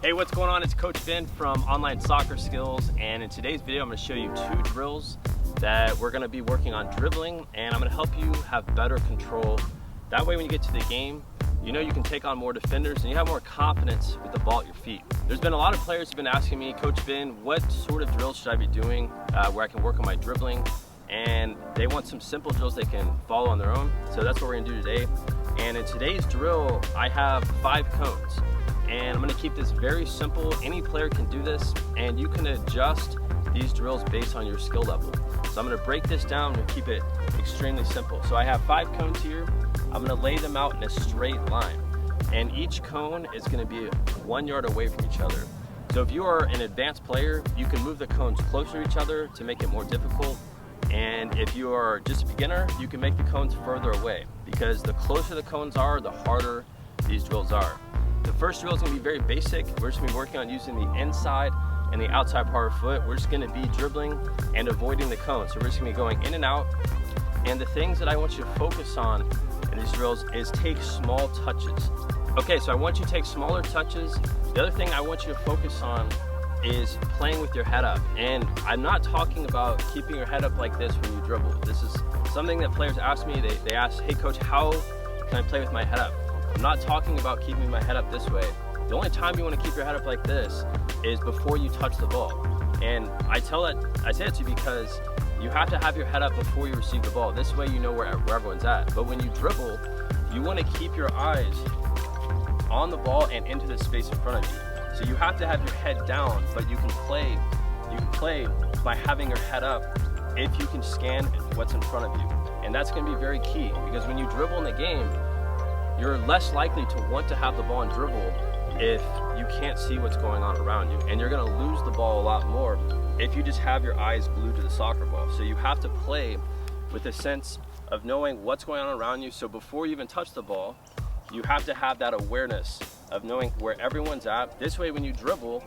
Hey, what's going on? It's Coach Ben from Online Soccer Skills, and in today's video I'm going to show you 2 drills that we're going to be working on dribbling, and I'm going to help you have better control. That way when you get to the game, you know you can take on more defenders and you have more confidence with the ball at your feet. There's been a lot of players who've been asking me, Coach Ben, what sort of drills should I be doing where I can work on my dribbling? And they want some simple drills they can follow on their own. So that's what we're going to do today. And in today's drill, I have 5 cones. And I'm going to keep this very simple. Any player can do this, and you can adjust these drills based on your skill level. So I'm going to break this down and keep it extremely simple. So I have 5 cones here. I'm going to lay them out in a straight line, and each cone is going to be 1 yard away from each other. So if you are an advanced player, you can move the cones closer to each other to make it more difficult. And if you are just a beginner, you can make the cones further away, because the closer the cones are, the harder these drills are. The first drill is going to be very basic. We're just going to be working on using the inside and the outside part of our foot. We're just going to be dribbling and avoiding the cone. So we're just going to be going in and out. And the things that I want you to focus on in these drills is take small touches. Okay, so I want you to take smaller touches. The other thing I want you to focus on is playing with your head up. And I'm not talking about keeping your head up like this when you dribble. This is something that players ask me. They ask, hey coach, how can I play with my head up? I'm not talking about keeping my head up this way. The only time you want to keep your head up like this is before you touch the ball. And I say it to you because you have to have your head up before you receive the ball. This way you know where everyone's at. But when you dribble, you want to keep your eyes on the ball and into the space in front of you. So you have to have your head down, but you can play by having your head up if you can scan what's in front of you. And that's going to be very key, because when you dribble in the game, you're less likely to want to have the ball and dribble if you can't see what's going on around you. And you're going to lose the ball a lot more if you just have your eyes glued to the soccer ball. So you have to play with a sense of knowing what's going on around you. So before you even touch the ball, you have to have that awareness of knowing where everyone's at. This way when you dribble,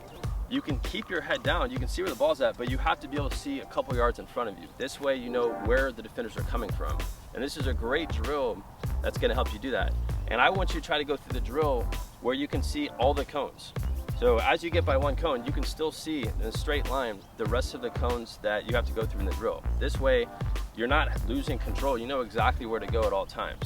you can keep your head down, you can see where the ball's at, but you have to be able to see a couple yards in front of you. This way you know where the defenders are coming from. And this is a great drill that's going to help you do that. And I want you to try to go through the drill where you can see all the cones. So as you get by 1 cone, you can still see in a straight line the rest of the cones that you have to go through in the drill. This way, you're not losing control. You know exactly where to go at all times.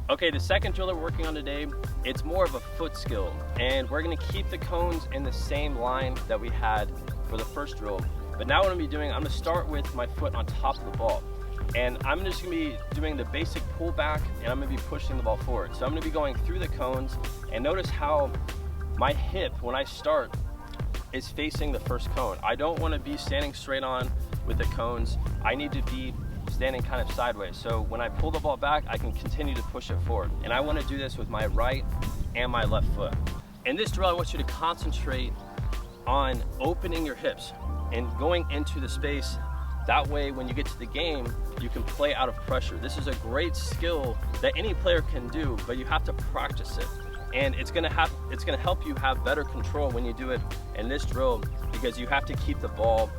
Okay, the second drill that we're working on today, it's more of a foot skill. And we're gonna keep the cones in the same line that we had for the first drill. But now what I'm gonna be doing, I'm gonna start with my foot on top of the ball. And I'm just gonna be doing the basic pull back, and I'm gonna be pushing the ball forward. So I'm gonna be going through the cones, and notice how my hip, when I start, is facing the first cone. I don't wanna be standing straight on with the cones. I need to be standing kind of sideways. So when I pull the ball back, I can continue to push it forward. And I wanna do this with my right and my left foot. In this drill, I want you to concentrate on opening your hips and going into the space. That way, when you get to the game, you can play out of pressure. This is a great skill that any player can do, but you have to practice it. And it's gonna help you have better control when you do it in this drill, because you have to keep the ball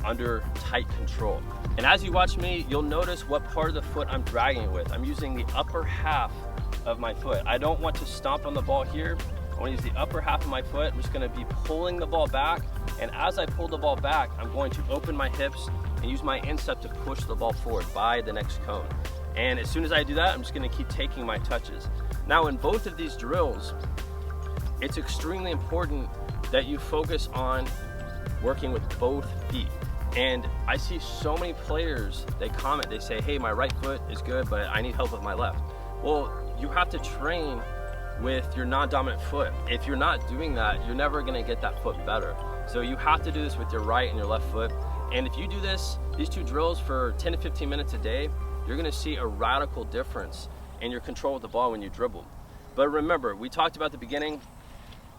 under tight control. And as you watch me, you'll notice what part of the foot I'm dragging it with. I'm using the upper half of my foot. I don't want to stomp on the ball here. I want to use the upper half of my foot. I'm just going to be pulling the ball back. And as I pull the ball back, I'm going to open my hips and use my instep to push the ball forward by the next cone. And as soon as I do that, I'm just going to keep taking my touches. Now in both of these drills, it's extremely important that you focus on working with both feet. And I see so many players, they comment, they say, hey, my right foot is good, but I need help with my left. Well, you have to train with your non-dominant foot. If you're not doing that, you're never gonna get that foot better. So you have to do this with your right and your left foot. And if you do these 2 drills for 10 to 15 minutes a day, you're gonna see a radical difference in your control with the ball when you dribble. But remember, we talked about at the beginning,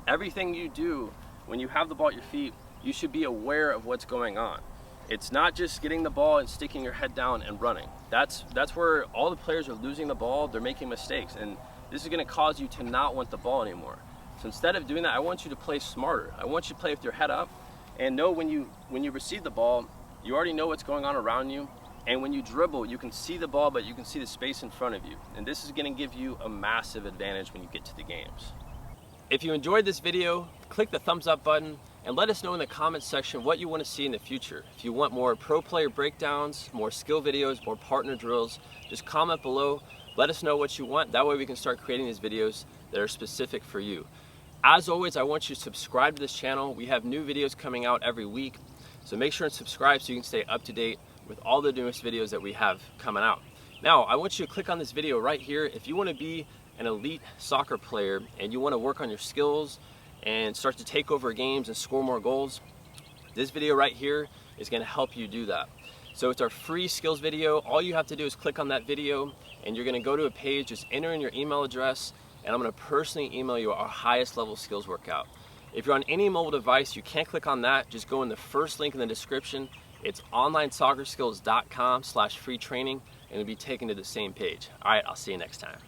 everything you do when you have the ball at your feet, you should be aware of what's going on. It's not just getting the ball and sticking your head down and running. That's where all the players are losing the ball, they're making mistakes, and this is gonna cause you to not want the ball anymore. So instead of doing that, I want you to play smarter. I want you to play with your head up and know when you receive the ball, you already know what's going on around you. And when you dribble, you can see the ball, but you can see the space in front of you. And this is gonna give you a massive advantage when you get to the games. If you enjoyed this video, click the thumbs up button and let us know in the comments section what you want to see in the future. If you want more pro player breakdowns, more skill videos, more partner drills, just comment below. Let us know what you want. That way we can start creating these videos that are specific for you. As always, I want you to subscribe to this channel. We have new videos coming out every week. So make sure and subscribe so you can stay up to date with all the newest videos that we have coming out. Now, I want you to click on this video right here. If you want to be an elite soccer player and you want to work on your skills and start to take over games and score more goals, this video right here is going to help you do that. So it's our free skills video. All you have to do is click on that video and you're going to go to a page, just enter in your email address, and I'm going to personally email you our highest level skills workout. If you're on any mobile device, you can't click on that. Just go in the first link in the description. It's OnlineSoccerSkills.com/free training, and you'll be taken to the same page. All right, I'll see you next time.